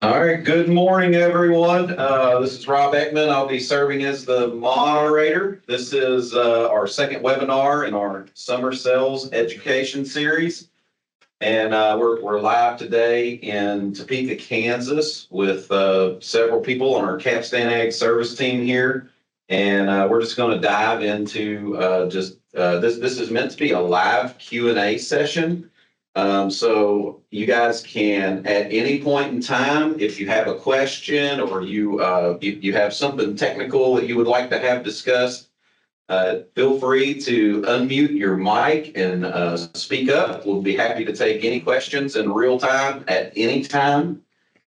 All right, good morning, everyone. This is Rob Ekman. I'll be serving as the moderator. This is our second webinar in our Summer Sales Education Series. And we're live today in Topeka, Kansas with several people on our CapstanAG Service Team here. And we're just going to dive into this is meant to be a live Q&A session. So you guys can, at any point in time, if you have a question or you have something technical that you would like to have discussed, feel free to unmute your mic and speak up. We'll be happy to take any questions in real time at any time.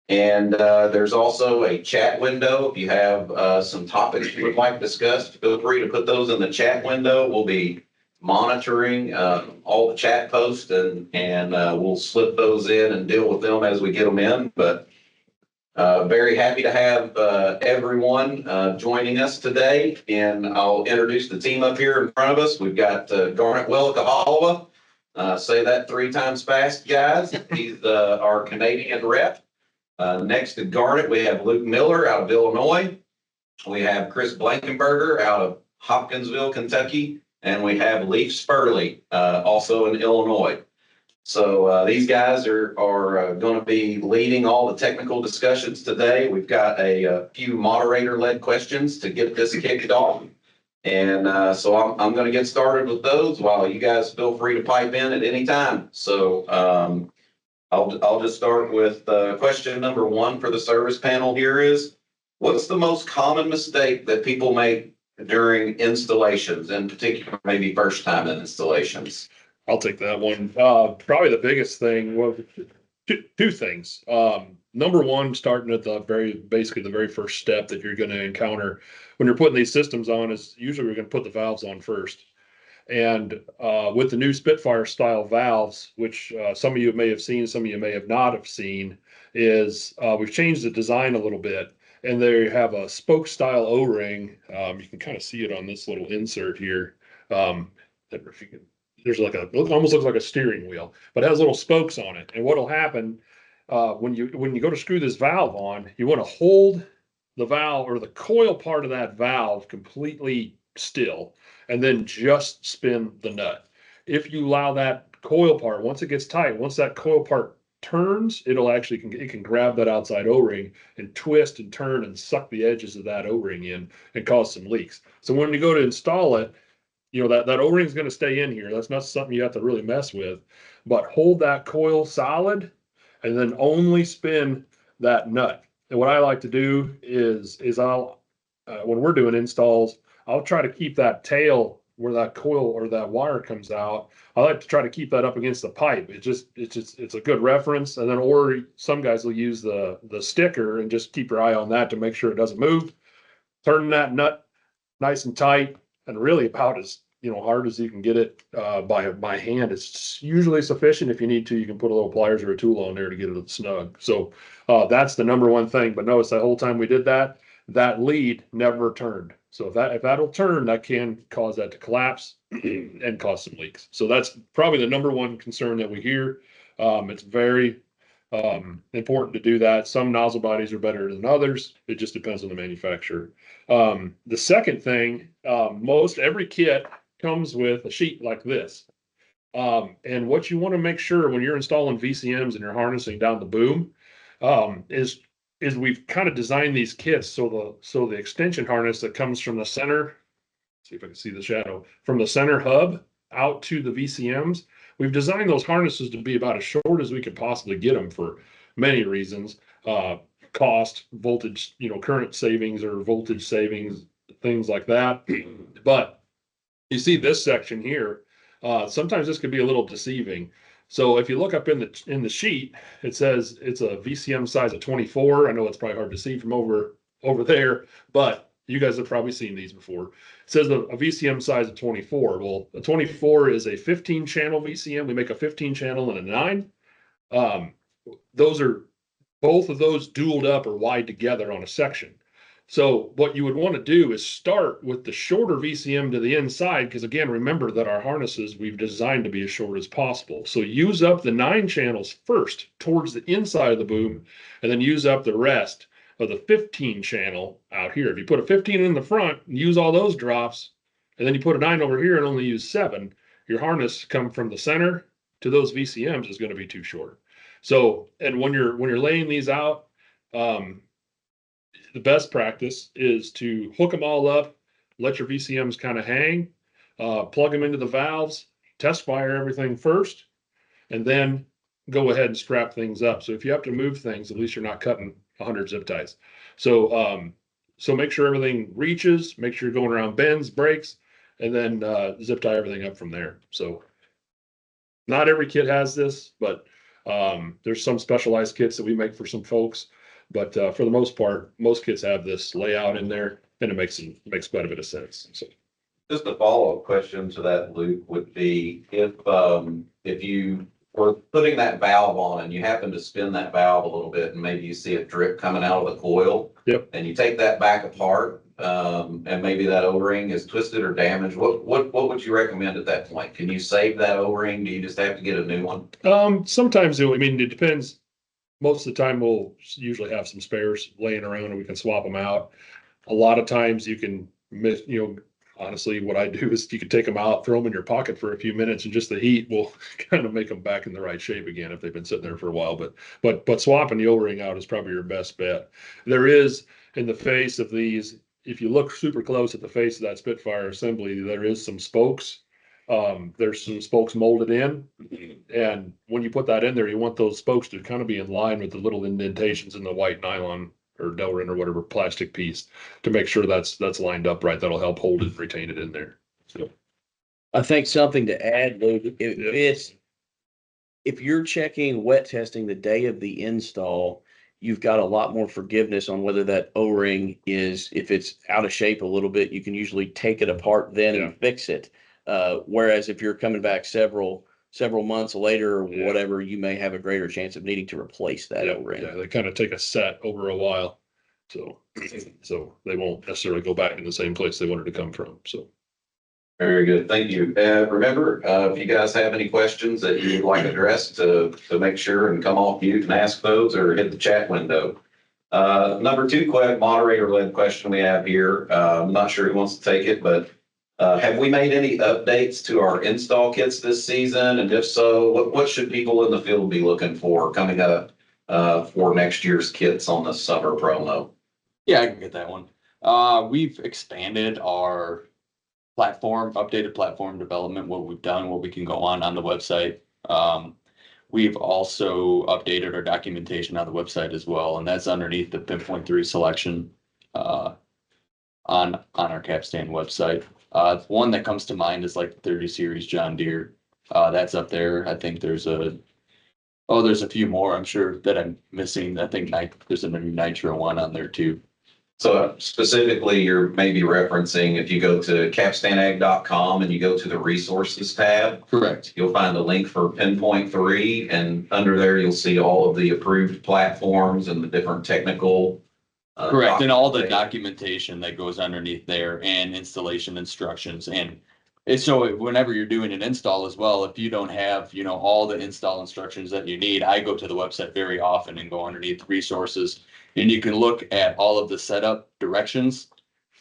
And there's also a chat window. If you have some topics you would like discussed, feel free to put those in the chat window. We'll be monitoring all the chat posts and we'll slip those in and deal with them as we get them in. But very happy to have everyone joining us today. And I'll introduce the team up here in front of us. We've got Garnet Willikahala. Say that 3 times fast, guys. He's our Canadian rep. Next to Garnet, we have Luke Miller out of Illinois. We have Chris Blankenberger out of Hopkinsville, Kentucky. And we have Leaf Spurley, also in Illinois. So these guys are going to be leading all the technical discussions today. We've got a few moderator-led questions to get this kicked off. And so I'm going to get started with those while you guys feel free to pipe in at any time. So I'll just start with question number 1 for the service panel here is, what's the most common mistake that people make during installations, in particular, maybe first time in installations? I'll take that one. Probably the biggest thing was two things. Number one, starting at basically the very first step that you're going to encounter when you're putting these systems on is usually we're going to put the valves on first. And with the new Spitfire style valves, which some of you may have seen, some of you may have not have seen, is we've changed the design a little bit. And they have a spoke style O-ring. You can kind of see it on this little insert here. There's like it almost looks like a steering wheel, but it has little spokes on it. And what'll happen when you go to screw this valve on, you want to hold the valve or the coil part of that valve completely still, and then just spin the nut. If you allow that coil part, once it gets tight, once that coil part turns, it can grab that outside O-ring and twist and turn and suck the edges of that O-ring in and cause some leaks. So when you go to install it, that O-ring is going to stay in here. That's not something you have to really mess with, but hold that coil solid and then only spin that nut. And what I like to do is I'll when we're doing installs, I'll try to keep that tail where that coil or that wire comes out. I like to try to keep that up against the pipe. It's a good reference. And then, or some guys will use the sticker and just keep your eye on that to make sure it doesn't move. Turn that nut nice and tight and really about as hard as you can get it by hand. It's usually sufficient. If you need to, you can put a little pliers or a tool on there to get it snug. So that's the number one thing. But notice the whole time we did that lead never turned. So if that'll turn, that can cause that to collapse and cause some leaks. So that's probably the number one concern that we hear. It's very important to do that. Some nozzle bodies are better than others. It just depends on the manufacturer. The second thing, most every kit comes with a sheet like this. And what you want to make sure when you're installing VCMs and you're harnessing down the boom is we've kind of designed these kits so the extension harness that comes from the center, see if I can see the shadow, from the center hub out to the VCMs, we've designed those harnesses to be about as short as we could possibly get them for many reasons. Cost, voltage, current savings or voltage savings, things like that. But you see this section here, sometimes this could be a little deceiving. So if you look up in the sheet, it says it's a VCM size of 24. I know it's probably hard to see from over there, but you guys have probably seen these before. It says a VCM size of 24. Well, a 24 is a 15-channel VCM. We make a 15-channel and a 9. Both of those dualed up or wide together on a section. So what you would want to do is start with the shorter VCM to the inside, because again, remember that our harnesses we've designed to be as short as possible. So use up the 9 channels first towards the inside of the boom, and then use up the rest of the 15 channel out here. If you put a 15 in the front and use all those drops, and then you put a 9 over here and only use 7, your harness come from the center to those VCMs is going to be too short. So, and when you're laying these out, the best practice is to hook them all up, let your VCMs kind of hang, plug them into the valves, test fire everything first, and then go ahead and strap things up. So if you have to move things, at least you're not cutting 100 zip ties. So so make sure everything reaches, make sure you're going around bends, breaks, and then zip tie everything up from there. So not every kit has this, but there's some specialized kits that we make for some folks. But for the most part, most kits have this layout in there, and it makes quite a bit of sense. So Just a follow-up question to that, Luke, would be if you were putting that valve on and you happen to spin that valve a little bit and maybe you see a drip coming out of the coil. Yep. And you take that back apart, and maybe that O-ring is twisted or damaged, what would you recommend at that point? Can you save that O-ring? Do you just have to get a new one? Sometimes it depends. Most of the time, we'll usually have some spares laying around and we can swap them out. A lot of times you can miss, honestly, what I do is you can take them out, throw them in your pocket for a few minutes, and just the heat will kind of make them back in the right shape again if they've been sitting there for a while. But swapping the O-ring out is probably your best bet. There is, in the face of these, if you look super close at the face of that Spitfire assembly, there is some spokes. There's some spokes molded in, and when you put that in there, you want those spokes to kind of be in line with the little indentations in the white nylon or Delrin or whatever plastic piece to make sure that's lined up right. That'll help hold it and retain it in there. So I think something to add, Luke, if you're checking wet testing the day of the install, you've got a lot more forgiveness on whether that O-ring is, if it's out of shape a little bit, you can usually take it apart then and fix it. Whereas if you're coming back several months later or whatever, you may have a greater chance of needing to replace that O-ring. Yeah, they kind of take a set over a while. So they won't necessarily go back in the same place they wanted to come from. So Very good, thank you. Remember, if you guys have any questions that you'd like addressed, to make sure and come off mute and ask those or hit the chat window. Number 2 moderator-led question we have here. I'm not sure who wants to take it, but have we made any updates to our install kits this season? And if so, what should people in the field be looking for coming up for next year's kits on the summer promo? Yeah, I can get that one. We've expanded our updated platform development, what we've done, what we can go on the website. We've also updated our documentation on the website as well, and that's underneath the Pinpoint 3 selection on our Capstan website. One that comes to mind is like the 30 series John Deere. That's up there. I think there's a few more I'm sure that I'm missing. I think there's a new Nitro one on there too. So specifically, you're maybe referencing if you go to CapstanAG.com and you go to the resources tab. Correct. You'll find a link for Pinpoint 3, and under there you'll see all of the approved platforms and the different technical. Correct, and all the documentation that goes underneath there and installation instructions. And so whenever you're doing an install as well, if you don't have, all the install instructions that you need, I go to the website very often and go underneath resources. And you can look at all of the setup directions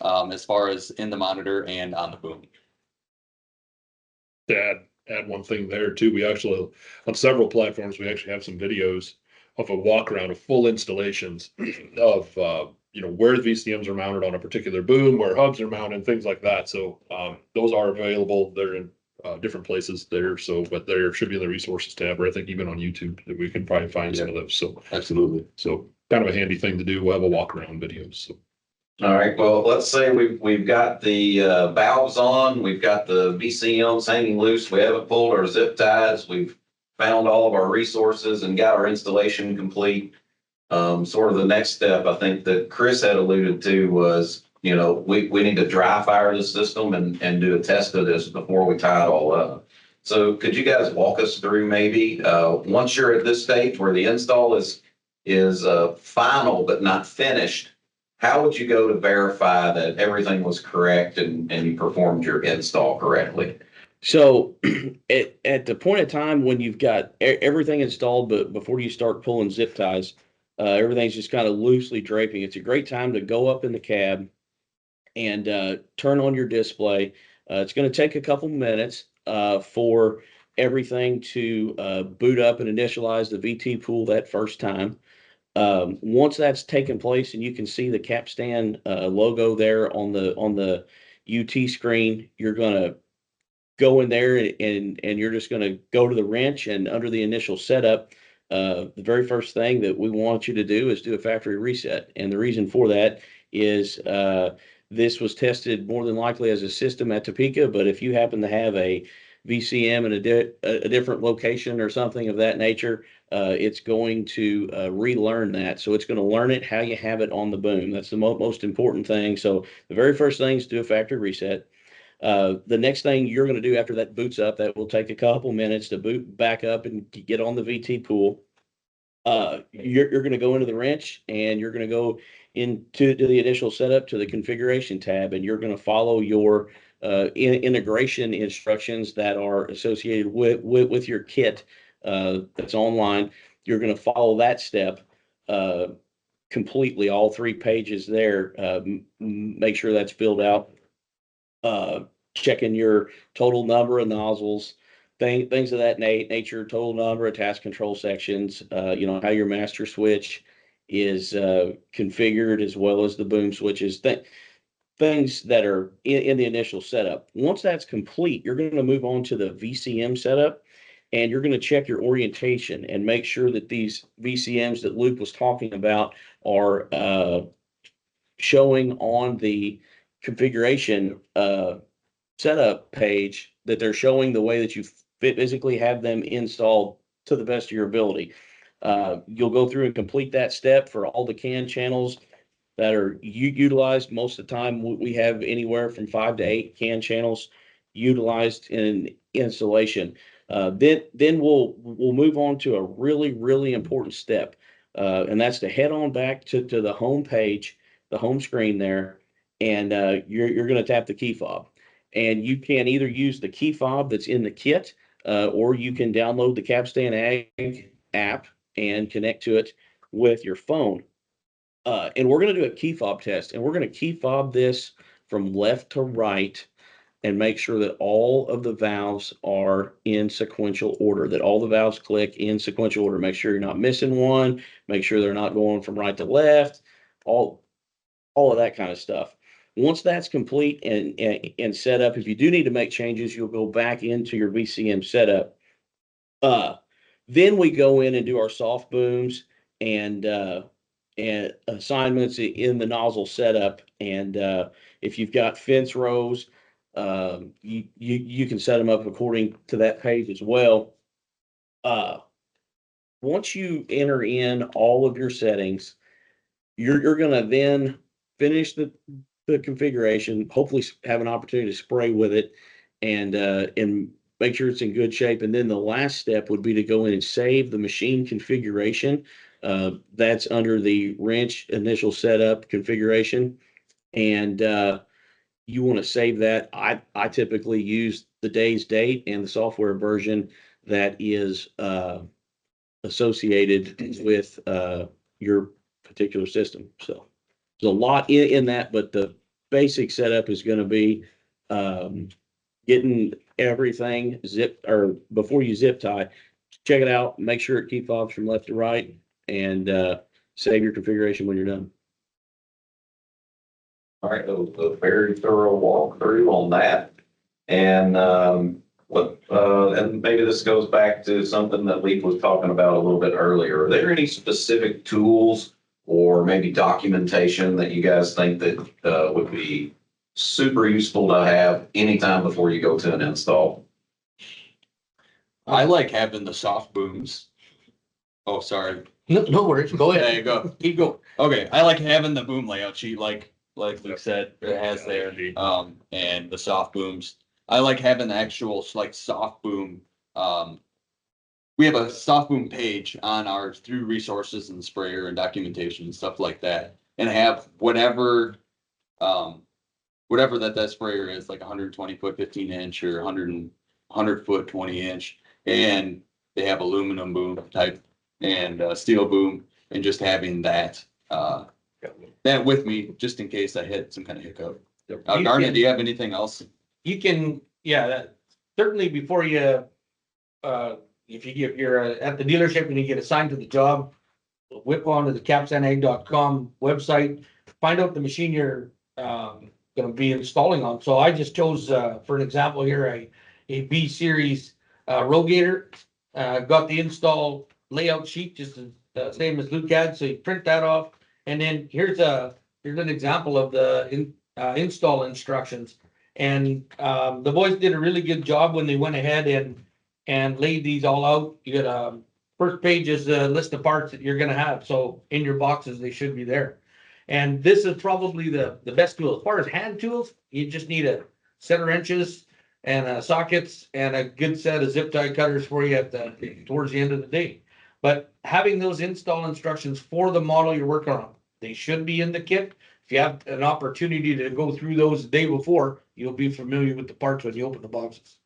as far as in the monitor and on the boom. To add one thing there too, we actually, on several platforms, we actually have some videos of a walk around of full installations of, where the VCMs are mounted on a particular boom, where hubs are mounted, things like that. So those are available. They're in different places there. So, but there should be in the resources tab, or I think even on YouTube that we can probably find some of those. So absolutely. So kind of a handy thing to do. We'll have a walk around videos. So. All right, well, let's say we've got the valves on, we've got the VCMs hanging loose, we haven't pulled our zip ties, we've found all of our resources and got our installation complete. Sort of the next step I think that Chris had alluded to was, we need to dry fire the system and do a test of this before we tie it all up. So could you guys walk us through maybe, once you're at this stage where the install is final but not finished, how would you go to verify that everything was correct and you performed your install correctly? So at the point of time when you've got everything installed, but before you start pulling zip ties, everything's just kind of loosely draping. It's a great time to go up in the cab and turn on your display. It's going to take a couple minutes for everything to boot up and initialize the VT pool that first time. Once that's taken place and you can see the Capstan logo there on the UT screen, you're going to go in there and you're just going to go to the wrench, and under the initial setup, the very first thing that we want you to do is do a factory reset. And the reason for that is this was tested more than likely as a system at Topeka, but if you happen to have a VCM in a different location or something of that nature, it's going to relearn that. So it's going to learn it how you have it on the boom. That's the most important thing. So the very first thing is do a factory reset. The next thing you're going to do after that boots up, that will take a couple minutes to boot back up and get on the VT pool. You're going to go into the wrench and you're going to go into the initial setup to the configuration tab, and you're going to follow your integration instructions that are associated with your kit that's online. You're going to follow that step completely, all 3 pages there. Make sure that's filled out. Checking your total number of nozzles, things of that nature, total number of task control sections, how your master switch is configured, as well as the boom switches, things that are in the initial setup. Once that's complete, you're going to move on to the VCM setup, and you're going to check your orientation and make sure that these VCMs that Luke was talking about are showing on the configuration setup page, that they're showing the way that you physically have them installed to the best of your ability. You'll go through and complete that step for all the CAN channels that are utilized. Most of the time, we have anywhere from 5 to 8 CAN channels utilized in installation. Then we'll move on to a really important step, and that's to head on back to the home page, the home screen there, and you're going to tap the key fob. And you can either use the key fob that's in the kit, or you can download the CapstanAG app and connect to it with your phone. And we're going to do a key fob test, and we're going to key fob this from left to right and make sure that all of the valves are in sequential order, that all the valves click in sequential order. Make sure you're not missing one, make sure they're not going from right to left, all of that kind of stuff. Once that's complete and set up, if you do need to make changes, you'll go back into your VCM setup. Then we go in and do our soft booms and assignments in the nozzle setup. And if you've got fence rows, you can set them up according to that page as well. Once you enter in all of your settings, you're going to then finish the configuration, hopefully have an opportunity to spray with it and make sure it's in good shape. And then the last step would be to go in and save the machine configuration. That's under the wrench initial setup configuration. And you want to save that. I typically use the day's date and the software version that is associated with your particular system. So there's a lot in that, but the basic setup is going to be getting everything zipped, or before you zip tie, check it out, make sure it key fobs from left to right, and save your configuration when you're done. All right, a very thorough walkthrough on that. And and maybe this goes back to something that Lee was talking about a little bit earlier. Are there any specific tools or maybe documentation that you guys think that would be super useful to have anytime before you go to an install? I like having the soft booms. Oh, sorry. No worries. Go There you go. Keep going. Okay, I like having the boom layout sheet, like Luke said, it has there. And the soft booms. I like having the actual like soft boom. We have a soft boom page on our through resources and sprayer and documentation and stuff like that. and have whatever, whatever that sprayer is, like 120 foot, 15 inch or 100 foot, 20 inch. And they have aluminum boom type and steel boom, and just having that with me just in case I hit some kind of hiccup. Garnet, do you have anything else? You can, yeah, certainly before you, if you're at the dealership and you get assigned to the job, whip onto the CapstanAG.com website, find out the machine you're gonna be installing on. So I just chose, for an example here, a B series rogator. Got the install layout sheet, just the same as Luke had, so you print that off. And then here's an example of the install instructions. And the boys did a really good job when they went ahead and laid these all out. You got first page is a list of parts that you're gonna have. So in your boxes, they should be there. And this is probably the best tool. As far as hand tools, you just need a set of wrenches and sockets and a good set of zip tie cutters for you towards the end of the day. But having those install instructions for the model you're working on, they should be in the kit. If you have an opportunity to go through those the day before, you'll be familiar with the parts when you open the boxes.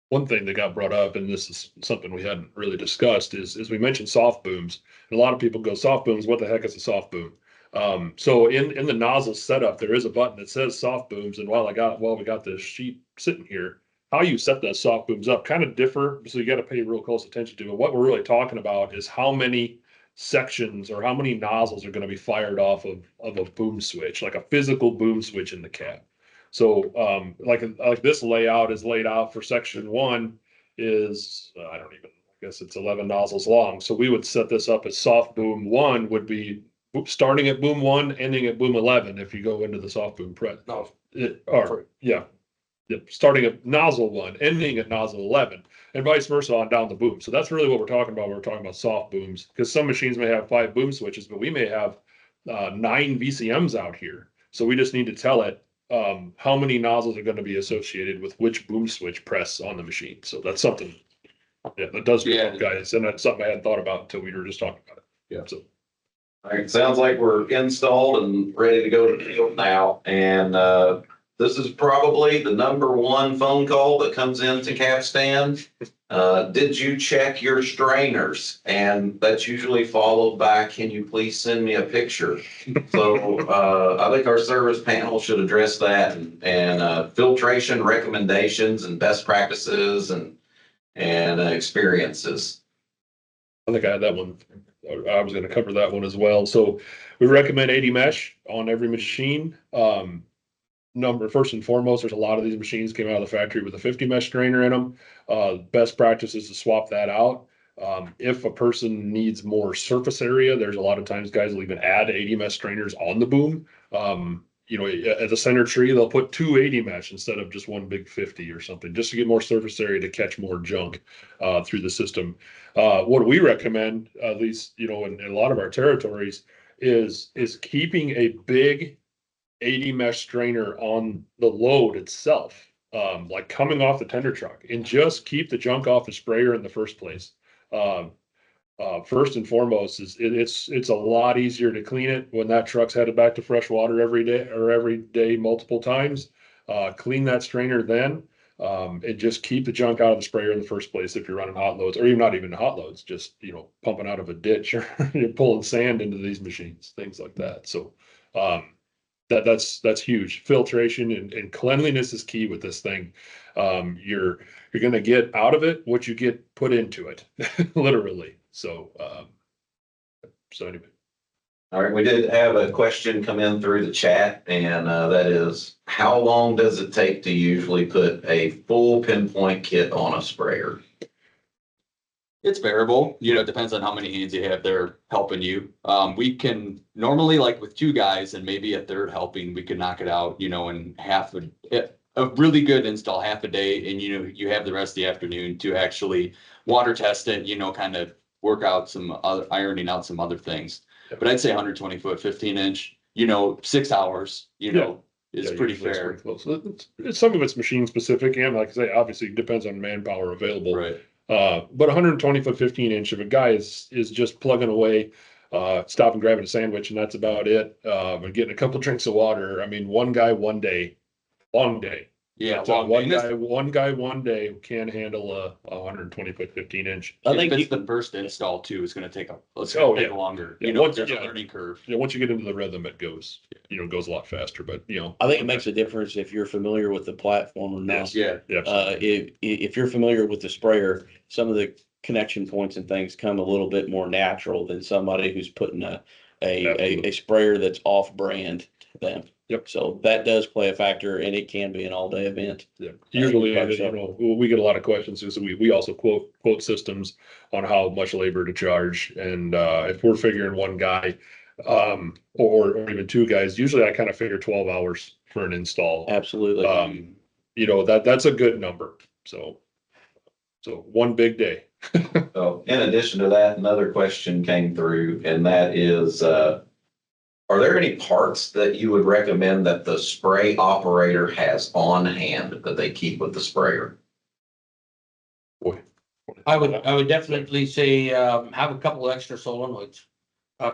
One thing that got brought up, and this is something we hadn't really discussed, is we mentioned soft booms. And a lot of people go, soft booms, what the heck is a soft boom? So in the nozzle setup, there is a button that says soft booms. And while we got this sheet sitting here, how you set those soft booms up kind of differ. So you got to pay real close attention to it. What we're really talking about is how many sections or how many nozzles are going to be fired off of a boom switch, like a physical boom switch in the cab. So like this layout is laid out for section 1 is, I guess it's 11 nozzles long. So we would set this up as soft boom 1 would be starting at boom 1, ending at boom 11 if you go into the soft boom press. No. Starting at nozzle 1, ending at nozzle 11, and vice versa on down the boom. So that's really what we're talking about when we're talking about soft booms, because some machines may have 5 boom switches, but we may have 9 VCMs out here. So we just need to tell it how many nozzles are going to be associated with which boom switch press on the machine. So that's something that does help guys, and that's something I hadn't thought about until we were just talking about it. Yeah. So. All right, sounds like we're installed and ready to go to the field now. And this is probably the #1 phone call that comes into Capstan. Did you check your strainers? And that's usually followed by, can you please send me a picture? So I think our service panel should address that and filtration recommendations and best practices and experiences. I think I had that one. I was going to cover that one as well. So we recommend 80 mesh on every machine. First and foremost, there's a lot of these machines came out of the factory with a 50 mesh strainer in them. Best practice is to swap that out. If a person needs more surface area, there's a lot of times guys will even add 80 mesh strainers on the boom. At the center tree, they'll put 2 80 mesh instead of just one big 50 or something, just to get more surface area to catch more junk through the system. What we recommend, at least, in a lot of our territories, is keeping a big 80 mesh strainer on the load itself, like coming off the tender truck, and just keep the junk off the sprayer in the first place. First and foremost is it's a lot easier to clean it when that truck's headed back to fresh water every day multiple times. Clean that strainer then, and just keep the junk out of the sprayer in the first place if you're running hot loads, or even not even hot loads, just pumping out of a ditch or you're pulling sand into these machines, things like that. So that's huge. Filtration and cleanliness is key with this thing. You're going to get out of it what you get put into it, literally. So anyway. All right, we did have a question come in through the chat, and that is, how long does it take to usually put a full pinpoint kit on a sprayer? It's variable. It depends on how many hands you have there helping you. We can normally, like with 2 guys and maybe a third helping, we can knock it out, in half a really good install, half a day, and you have the rest of the afternoon to actually water test it, kind of work out ironing out some other things. Yep. But I'd say 120 foot, 15 inch, 6 hours, is pretty fair. Pretty close. Some of it's machine specific, and like I say, obviously it depends on manpower available. Right. But 120 foot, 15 inch, if a guy is just plugging away Stopping, grabbing a sandwich, and that's about it. And getting a couple drinks of water. I mean, one guy, one day, long day. Yeah, That's long one day. guy, one day can handle a 120-foot, 15-inch. I If think it's you, the first install too, it's gonna take Oh, yeah. longer. Yeah, You know, once- there's a yeah. learning curve. Yeah, once you get into the rhythm, it goes, goes a lot faster. But I think it makes a difference if you're familiar with the platform or not. Yes. Yeah, yeah, absolutely. If you're familiar with the sprayer, some of the connection points and things come a little bit more natural than somebody who's putting a Absolutely. sprayer that's off brand to them. Yep. So that does play a factor, and it can be an all day event. Yeah. Usually, by yourself. we get a lot of questions. So we also quote systems on how much labor to charge. And if we're figuring one guy, or even two guys, usually I kind of figure 12 hours for an install. Absolutely. That's a good number. So one big day. So in addition to that, another question came through, and that is, are there any parts that you would recommend that the spray operator has on hand that they keep with the sprayer? Boy. I would definitely say, have a couple extra solenoids,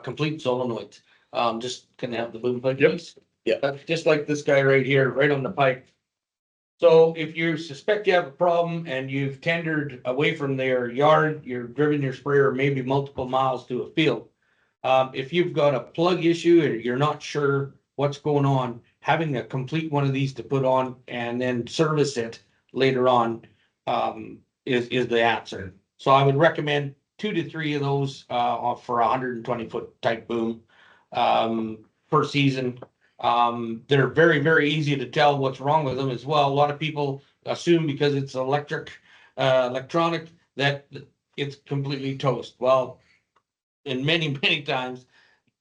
complete solenoids. Just can have the boom pipe. Yep. piece. Yeah. Just like this guy right here, right on the pipe. So if you suspect you have a problem and you've tendered away from their yard, you're driven your sprayer maybe multiple miles to a field. If you've got a plug issue or you're not sure what's going on, having a complete one of these to put on and then service it later on, is the answer. So I would recommend 2 to 3 of those, for a 120-foot type boom, per season. They're very, very easy to tell what's wrong with them as well. A lot of people assume because it's electronic, that it's completely toast. Well, in many, many times,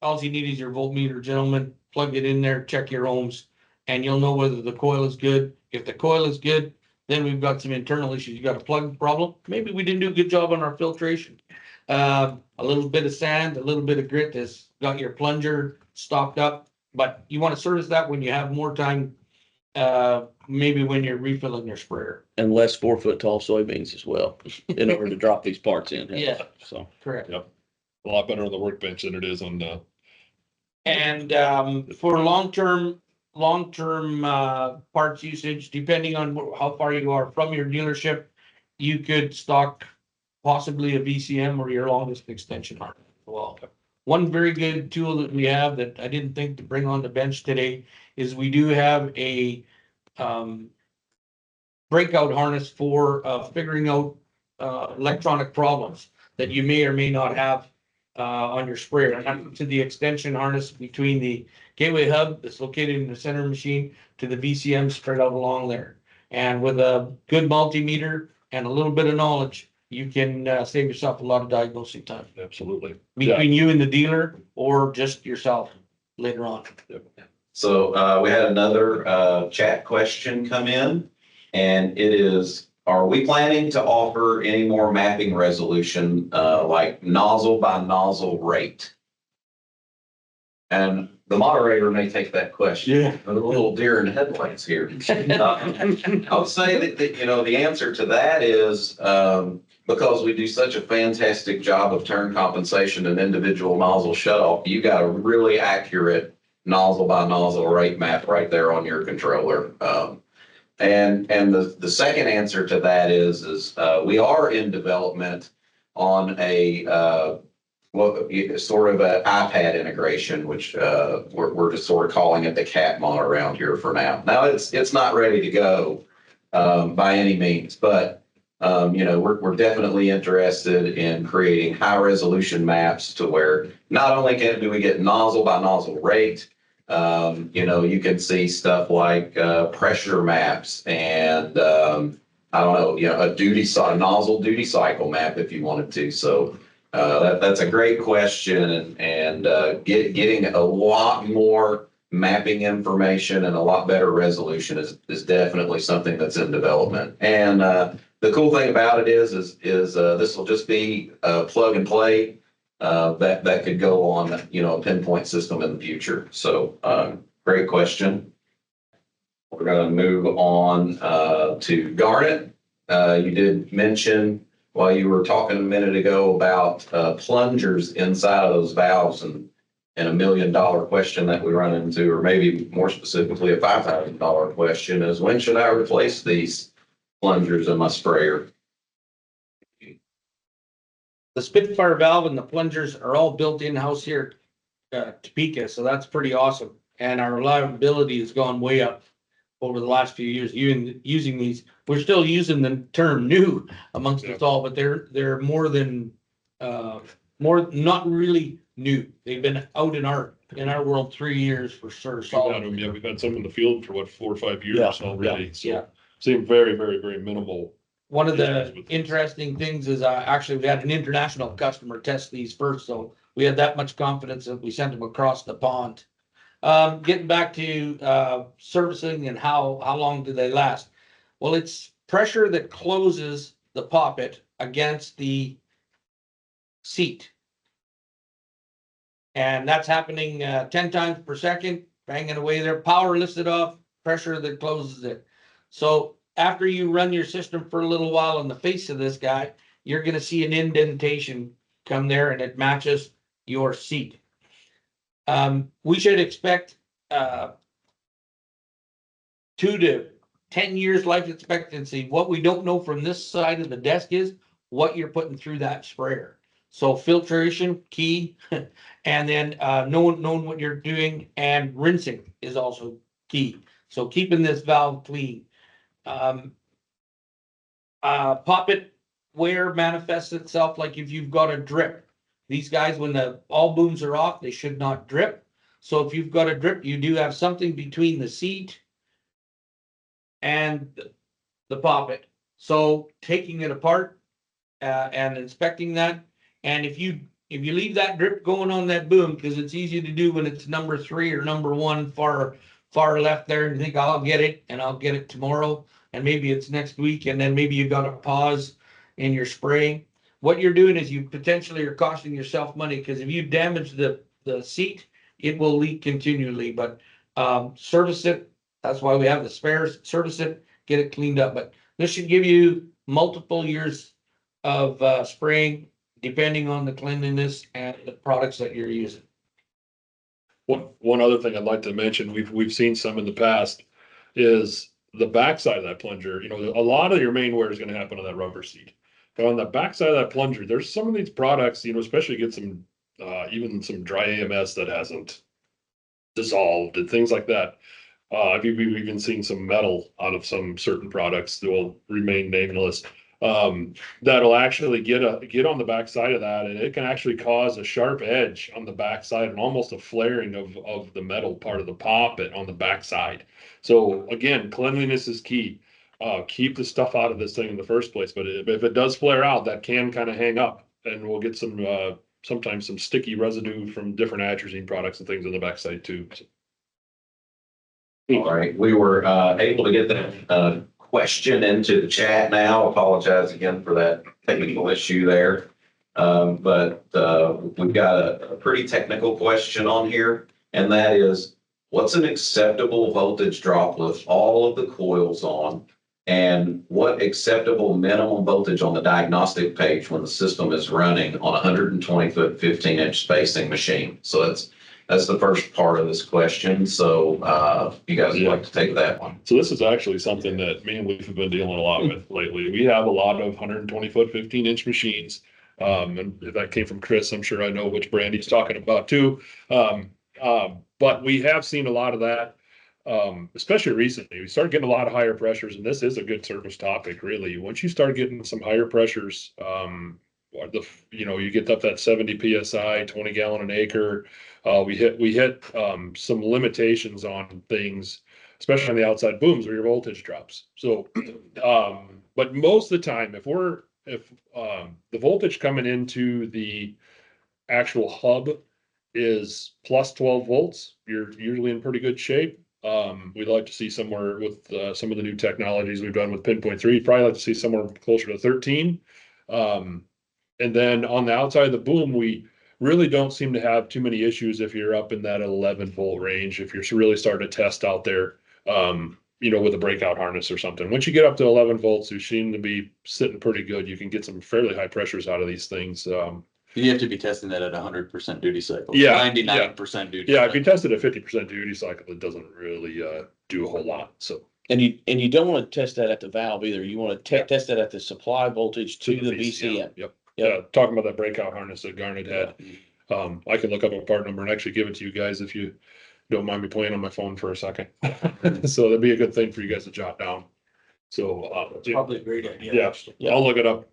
all you need is your voltmeter, gentlemen, plug it in there, check your ohms, and you'll know whether the coil is good. If the coil is good, then we've got some internal issues. You got a plug problem. Maybe we didn't do a good job on our filtration. A little bit of sand, a little bit of grit has got your plunger stopped up, but you want to service that when you have more time, maybe when you're refilling your sprayer. And less 4 foot tall soybeans as well, in order to drop these parts in. Yeah. So. Correct. Yep. A lot better on the workbench than it is on the. And for long-term parts usage, depending on how far you are from your dealership, you could stock possibly a VCM or your longest extension harness as well. One very good tool that we have that I didn't think to bring on the bench today is we do have a breakout harness for figuring out electronic problems that you may or may not have on your sprayer. And that's to the extension harness between the gateway hub that's located in the center machine to the VCM spread out along there. And with a good multimeter and a little bit of knowledge, you can save yourself a lot of diagnosing time Absolutely. between you and the dealer or just yourself later on. So we had another chat question come in, and it is, are we planning to offer any more mapping resolution, like nozzle by nozzle rate? And the moderator may take that question. Yeah. A little deer in headlights here. I would say that, the answer to that is, because we do such a fantastic job of turn compensation and individual nozzle shutoff, you got a really accurate nozzle by nozzle rate map right there on your controller. And the second answer to that is we are in development on a sort of an iPad integration, which we're just sort of calling it the CatMon around here for now. Now it's not ready to go by any means, but we're definitely interested in creating high resolution maps to where not only do we get nozzle by nozzle rate, you can see stuff like pressure maps and I don't know, a nozzle duty cycle map if you wanted to. So that's a great question, and getting a lot more mapping information and a lot better resolution is definitely something that's in development. And the cool thing about it is this will just be a plug and play. That could go on, a pinpoint system in the future. So, great question. We're going to move on to Garnet. You did mention while you were talking a minute ago about plungers inside of those valves and $1 million question that we run into, or maybe more specifically, a $5,000 question is, when should I replace these plungers in my sprayer? The Spitfire valve and the plungers are all built in-house here, Topeka, so that's pretty awesome. And our reliability has gone way up over the last few years using these. We're still using the term new amongst us all, but they're more than, not really new. They've been out in our world 3 years for sure. Yeah, we've had some in the field for what, 4 or 5 years Yeah, already. Yeah. So seem very, very, very minimal. One of the interesting things is actually we had an international customer test these first, so we had that much confidence that we sent them across the pond. Getting back to servicing and how long do they last? Well, it's pressure that closes the poppet against the seat. And that's happening 10 times per second, banging away there, power lifts it off, pressure that closes it. So after you run your system for a little while on the face of this guy, you're going to see an indentation come there and it matches your seat. We should expect 2 to 10 years life expectancy. What we don't know from this side of the desk is what you're putting through that sprayer. So filtration, key, and then knowing what you're doing, and rinsing is also key. So keeping this valve clean. Poppet wear manifests itself like if you've got a drip. These guys, when all booms are off, they should not drip. So if you've got a drip, you do have something between the seat and the poppet. So taking it apart and inspecting that, and if you leave that drip going on that boom, because it's easy to do when it's number 3 or number 1 far left there, and you think I'll get it tomorrow, and maybe it's next week, and then maybe you got to pause in your spraying. What you're doing is you potentially are costing yourself money, because if you damage the seat, it will leak continually. But service it. That's why we have the spares. Service it, get it cleaned up. But this should give you multiple years of spraying, depending on the cleanliness and the products that you're using. One other thing I'd like to mention, we've seen some in the past, is the backside of that plunger. You know, a lot of your main wear is going to happen on that rubber seat. But on the backside of that plunger, there's some of these products, you know, especially get some even some dry AMS that hasn't dissolved and things like that. We've even seen some metal out of some certain products that will remain nameless. That'll actually get on the backside of that, and it can actually cause a sharp edge on the backside and almost a flaring of the metal part of the poppet on the backside. So again, cleanliness is key. Keep the stuff out of this thing in the first place. But if it does flare out, that can kind of hang up, and we'll get some sometimes some sticky residue from different atrazine products and things on the backside too. All right, we were able to get that question into the chat now. Apologize again for that technical issue there. But we've got a pretty technical question on here, and that is, what's an acceptable voltage drop with all of the coils on? And what acceptable minimum voltage on the diagnostic page when the system is running on a 120-foot, 15-inch spacing machine? So that's the first part of this question. So you guys would like to take that one. So this is actually something that me and Leaf have been dealing a lot with lately. We have a lot of 120-foot, 15-inch machines. And if that came from Chris, I'm sure I know which brand he's talking about too. But we have seen a lot of that. Especially recently, we started getting a lot of higher pressures, and this is a good service topic, really. Once you start getting some higher pressures, you get up that 70 psi, 20 gallon an acre. We hit some limitations on things, especially on the outside booms where your voltage drops. So, but most of the time, if the voltage coming into the actual hub is plus 12 volts, you're usually in pretty good shape. We'd like to see somewhere with some of the new technologies we've done with pinpoint 3, probably like to see somewhere closer to 13. And then on the outside of the boom, we really don't seem to have too many issues if you're up in that 11 volt range. If you're really starting to test out there, with a breakout harness or something. Once you get up to 11 volts, you seem to be sitting pretty good. You can get some fairly high pressures out of these things. You have to be testing that at 100% duty cycle. Yeah, 99% duty. Yeah, if you test it at 50% duty cycle, it doesn't really do a whole lot. So And you don't want to test that at the valve either. You want to test that at the supply voltage to the VCM. Yep. Yep. Yeah, talking about that breakout harness that Garnet had. I can look up a part number and actually give it to you guys if you don't mind me playing on my phone for a second. So that'd be a good thing for you guys to jot down. So It's probably a great idea. yeah, Yeah. I'll look it up.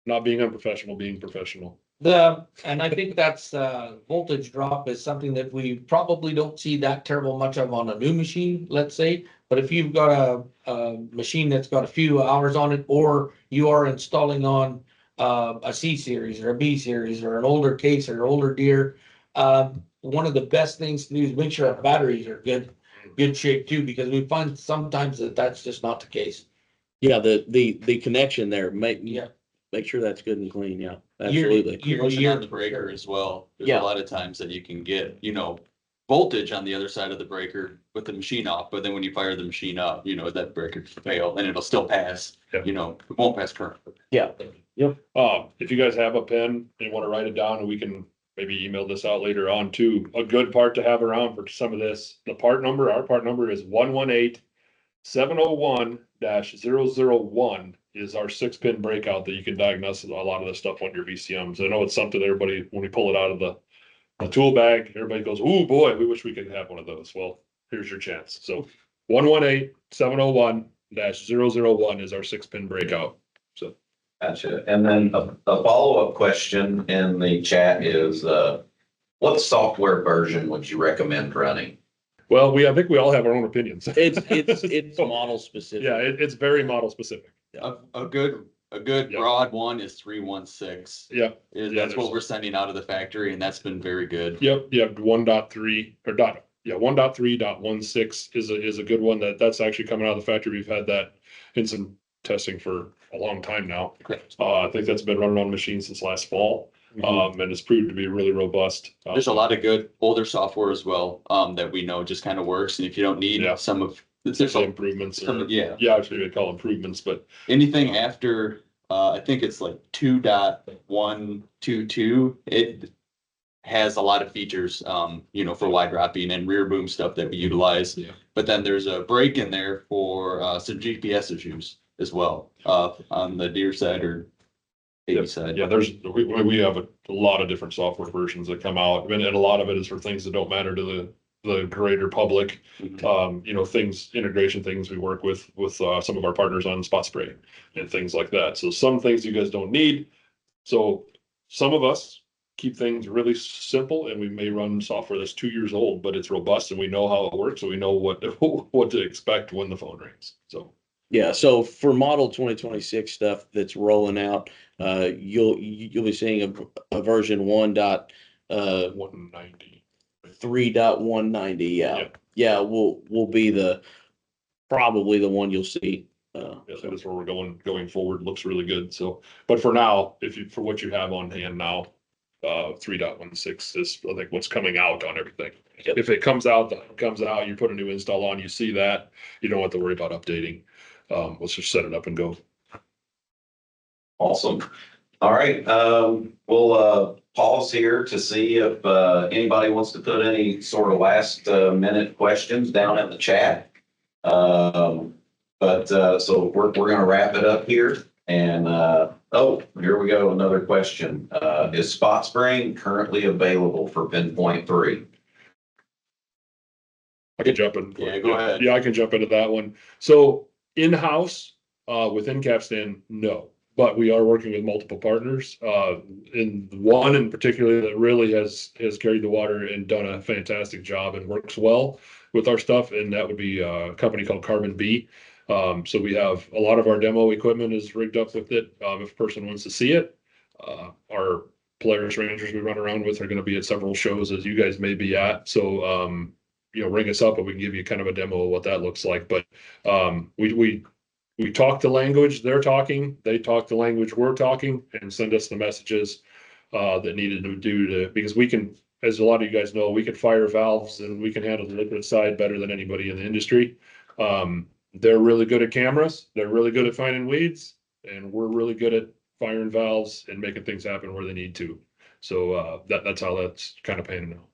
Not being unprofessional, being professional. And I think that's voltage drop is something that we probably don't see that terrible much of on a new machine, let's say. But if you've got a machine that's got a few hours on it, or you are installing on a C series or a B series or an older case or older Deere, one of the best things to do is make sure our batteries are good shape too, because we find sometimes that that's just not the case. Yeah, the connection there, Yeah. make sure that's good and clean. Yeah, absolutely. Motion on the breaker as well. There's Yeah. a lot of times that you can get, voltage on the other side of the breaker with the machine off, but then when you fire the machine up, that breaker can fail and it'll still pass, Yeah. it won't pass current. Yeah. If you guys have a pen and want to write it down, and we can maybe email this out later on too. A good part to have around for some of this. Our part number is 118-701-001 is our 6-pin breakout that you can diagnose a lot of this stuff on your VCMs. I know it's something everybody, when we pull it out of the tool bag, everybody goes, "Oh boy, we wish we could have one of those." Well, here's your chance. So 118-701-001 is our 6-pin breakout. So Gotcha. And then a follow-up question in the chat is, what software version would you recommend running? well, I think we all have our own opinions. It's model specific. Yeah, it's very model specific. A good Yeah. broad one is 316. Yeah. That's there's- what we're sending out of the factory, and that's been very good. Yep, 1.3 or 1.3.16 is a good one that's actually coming out of the factory. We've had that in some testing for a long time now. Correct. I think that's been running on machines since last fall. Mhm. And it's proved to be really robust. There's a lot of good older software as well, that we know just kind of works, and if you don't need Yeah. some of, there's There's a- improvements. some, yeah, Actually they call improvements, but anything after, I think it's like 2.122, it has a lot of features, for wide dropping and rear boom stuff that we utilize. Yeah. But then there's a break in there for some GPS issues as well, on the Deere side or baby side. yeah, we have a lot of different software versions that come out. And a lot of it is for things that don't matter to the greater public. Integration things we work with some of our partners on spot spray and things like that. So some things you guys don't need. So some of us keep things really simple, and we may run software that's 2 years old, but it's robust and we know how it works. So we know what to expect when the phone rings. So Yeah, so for model 2026 stuff that's rolling out, you'll be seeing a version 190. 3.190. Yeah. Yeah, will be probably the one you'll see. Yes, that is where we're going forward. Looks really good. So, but for now, for what you have on hand now, 3.16 is, I think, what's coming out on everything. Yep. If it comes out, you put a new install on, you see that, you don't have to worry about updating. Let's just set it up and go. Awesome. All right, we'll pause here to see if anybody wants to put any sort of last minute questions down in the chat. So we're gonna wrap it up here. And here we go, another question. Is spot spraying currently available for Pinpoint 3? I can jump in. Yeah, go ahead. Yeah, I can jump into that one. So in-house, within Capstan, no. But we are working with multiple partners, and one in particular that really has carried the water and done a fantastic job and works well with our stuff, and that would be a company called Carbon B. So we have a lot of our demo equipment is rigged up with it. If a person wants to see it, our Polaris Rangers we run around with are going to be at several shows as you guys may be at. So ring us up and we can give you kind of a demo of what that looks like. But we talk the language they're talking, they talk the language we're talking, and send us the messages that needed to do because we can, as a lot of you guys know, we can fire valves and we can handle the liquid side better than anybody in the industry. They're really good at cameras. They're really good at finding leads, and we're really good at firing valves and making things happen where they need to. So that's how that's kind of panning out.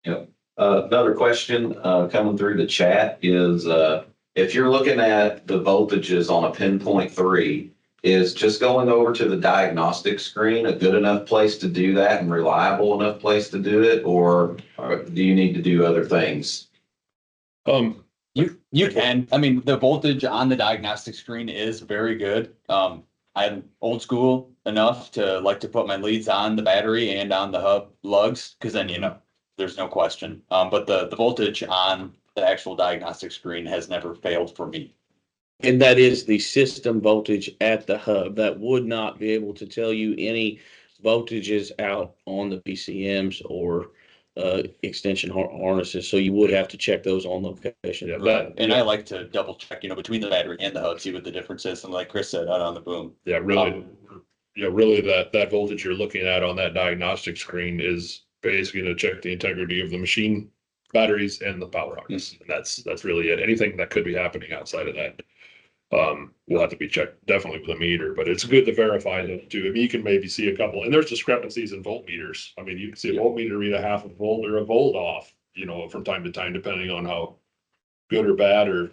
Yep. Another question, coming through the chat is, if you're looking at the voltages on a pinpoint 3, is just going over to the diagnostic screen a good enough place to do that and reliable enough place to do it, or do you need to do other things? You can, I mean, the voltage on the diagnostic screen is very good. I'm old school enough to like to put my leads on the battery and on the hub lugs, because then, there's no question. But the voltage on the actual diagnostic screen has never failed for me. And that is the system voltage at the hub. That would not be able to tell you any voltages out on the PCMs or extension harnesses. So you would have to check those on location. Yeah, And I like to double check, between the battery and the hub, see what the difference is. And like Chris said, out on the boom. Yeah, really. Really that voltage you're looking at on that diagnostic screen is basically to check the integrity of the machine batteries and the power harness. And that's really it. Anything that could be happening outside of that will have to be checked definitely with a meter, but it's good to verify that too. I mean, you can maybe see a couple, and there's discrepancies in voltmeters. I mean, you can see a voltmeter read a half a volt or a volt off, from time to time, depending on how good or bad, or it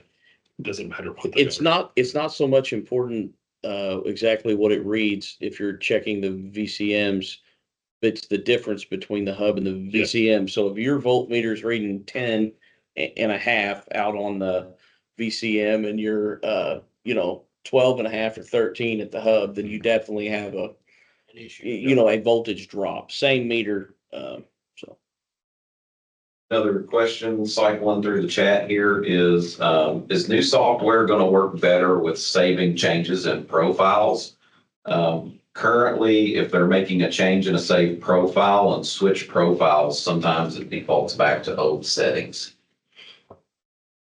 doesn't matter what. It's not so much important exactly what it reads if you're checking the VCMs. It's the difference between the hub and the VCM. So if your voltmeter is reading 10 and a half out on the VCM and you're 12 and a half or 13 at the hub, then you definitely have an issue, a voltage drop. Same meter. So Another question cycling through the chat here is new software going to work better with saving changes in profiles? Currently, if they're making a change in a saved profile and switch profiles, sometimes it defaults back to old settings.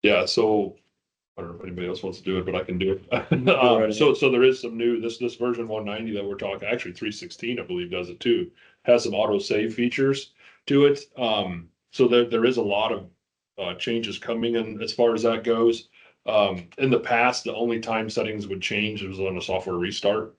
Yeah, so I don't know if anybody else wants to do it, but I can do it. So there is some new, this version 190 that we're talking, actually 316, I believe, does it too. Has some auto save features to it. So there is a lot of changes coming in as far as that goes. In the past, the only time settings would change was on a software restart.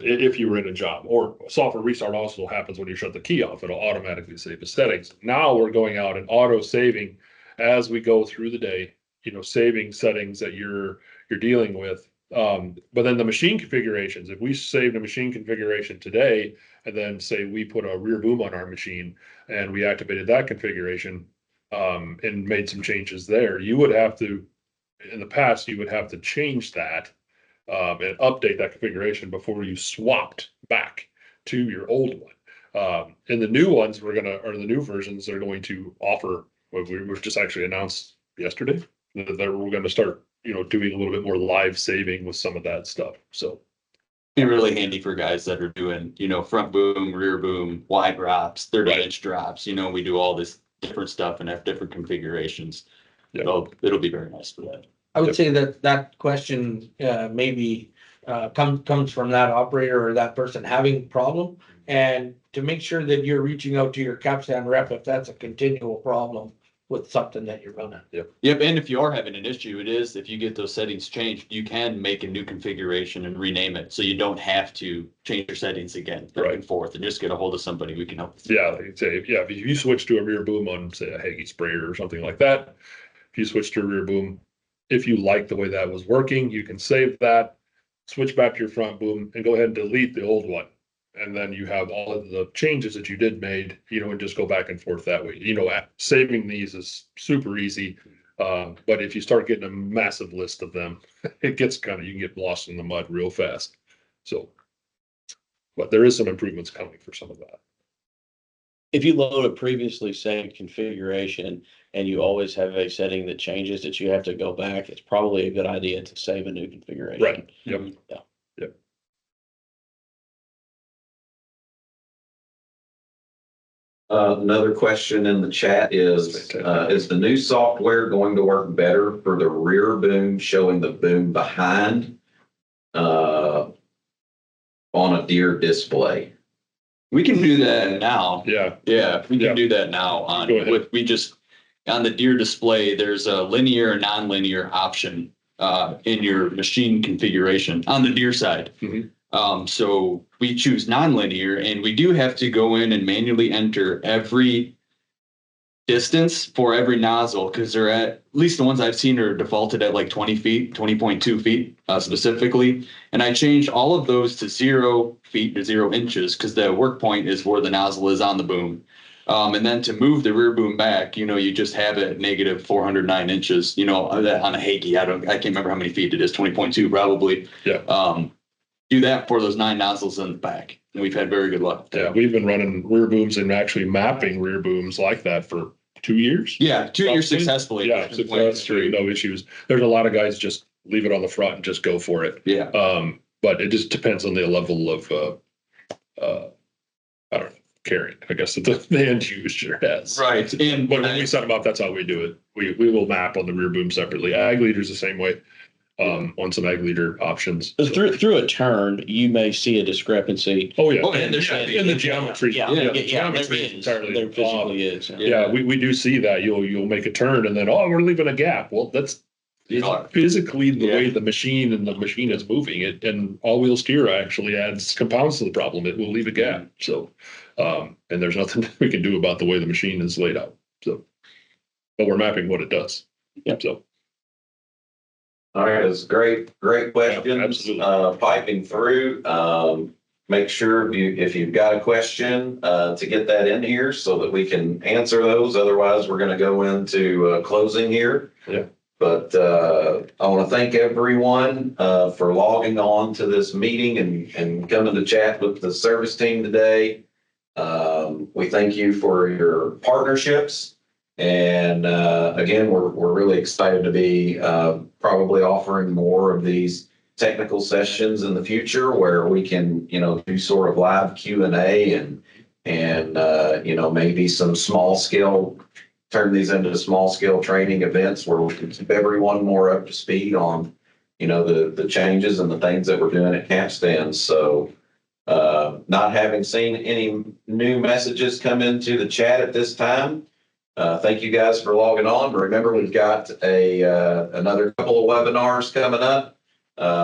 If you were in a job, or software restart also happens when you shut the key off, it'll automatically save the settings. Now we're going out and auto saving as we go through the day, saving settings that you're dealing with. But then the machine configurations, if we saved a machine configuration today, and then say we put a rear boom on our machine and we activated that configuration, and made some changes there, you would have to, in the past, you would have to change that and update that configuration before you swapped back to your old one. And the new ones or the new versions are going to offer, what we were just actually announced yesterday, that we're going to start, doing a little bit more live saving with some of that stuff. So be really handy for guys that are doing, front boom, rear boom, wide drops, 30-inch drops. We do all this different stuff and have different configurations. Yeah. So it'll be very nice for that. I would say that question maybe comes from that operator or that person having problem. And to make sure that you're reaching out to your Capstan rep if that's a continual problem with something that you're running. Yep. And if you are having an issue, if you get those settings changed, you can make a new configuration and rename it. So you don't have to change your settings again, back and forth, and just get a hold of somebody we can help. Yeah, like say, if you switch to a rear boom on, say, a Hagee sprayer or something like that, if you switch to a rear boom, if you like the way that was working, you can save that, switch back to your front boom, and go ahead and delete the old one. And then you have all of the changes that you did made, and just go back and forth that way. Saving these is super easy. But if you start getting a massive list of them, it gets you can get lost in the mud real fast. So, but there is some improvements coming for some of that. if you load a previously saved configuration and you always have a setting that changes that you have to go back, it's probably a good idea to save a new configuration. Right. Yep. Yeah. Yep. Another question in the chat is the new software going to work better for the rear boom showing the boom behind on a deer display? We can do that now. Yeah. Yeah, we Yeah. can do that now on, Go ahead. we just, on the Deere display, there's a linear and non-linear option in your machine configuration on the Deere side. Mhm. So we choose non-linear, and we do have to go in and manually enter every distance for every nozzle, because they're at least the ones I've seen are defaulted at like 20 feet, 20.2 feet specifically. And I changed all of those to 0 feet to 0 inches, because the work point is where the nozzle is on the boom. And then to move the rear boom back, you just have it negative 409 inches, on a Hakey. I can't remember how many feet it is, 20.2 probably. Yeah. Do that for those 9 nozzles in the back. And we've had very good luck. Yeah, we've been running rear booms and actually mapping rear booms like that for 2 years. Yeah, 2 years Roughly. successfully. Yeah, successfully, no issues. There's a lot of guys just leave it on the front and just go for it. Yeah. But it just depends on the level of, I don't know, caring, I guess, that the end user has. Right. And But when we set them up, that's how we do it. We will map on the rear boom separately. Ag leader's the same way, on some ag leader options. So through a turn, you may see a discrepancy. Oh, yeah. Oh, yeah, Yeah, in the geometry. Yeah, the there geometry is. entirely There off. physically is. Yeah, we do see that. You'll make a turn and then, oh, we're leaving a gap. Well, that's it's physically the way the machine is moving it, and all-wheel steer actually compounds to the problem. It will leave a gap. So, and there's nothing we can do about the way the machine is laid out. So, but we're mapping what it does. Yep. So, All right, it's great questions. Yeah, absolutely. Piping through. Make sure if you've got a question, to get that in here so that we can answer those. Otherwise, we're going to go into closing here. Yeah. But I want to thank everyone for logging on to this meeting and coming to chat with the service team today. We thank you for your partnerships. And again, we're really excited to be probably offering more of these technical sessions in the future where we can, do sort of live Q&A and maybe some small scale, turn these into small scale training events where we can keep everyone more up to speed on, the changes and the things that we're doing at Capstan. So not having seen any new messages come into the chat at this time. Thank you guys for logging on. Remember, we've got another couple of webinars coming up.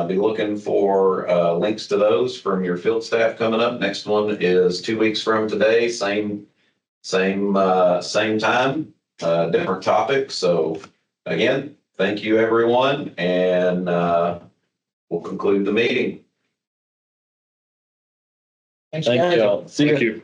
Be looking for links to those from your field staff coming up. Next one is 2 weeks from today. Same time, different topic. So again, thank you everyone, and we'll conclude the meeting. Thanks, Thank guys. you all. See ya. thank you.